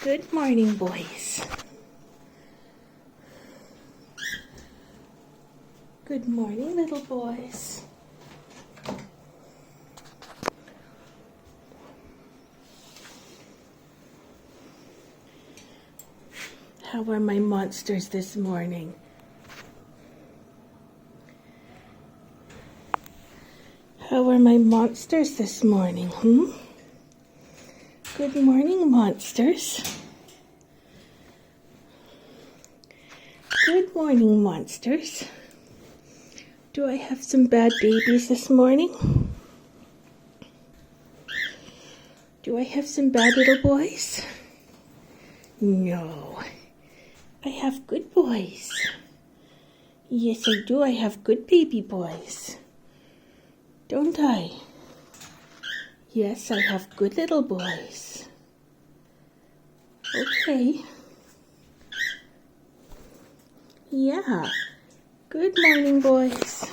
Good morning, boys. Good morning, little boys. How are my monsters this morning? How are my monsters this morning, Good morning, monsters. Good morning, monsters. Do I have some bad babies this morning? Do I have some bad little boys? No. I have good boys. Yes, I do. I have good baby boys. Don't I? Yes, I have good little boys. Okay. Yeah. Good morning, boys.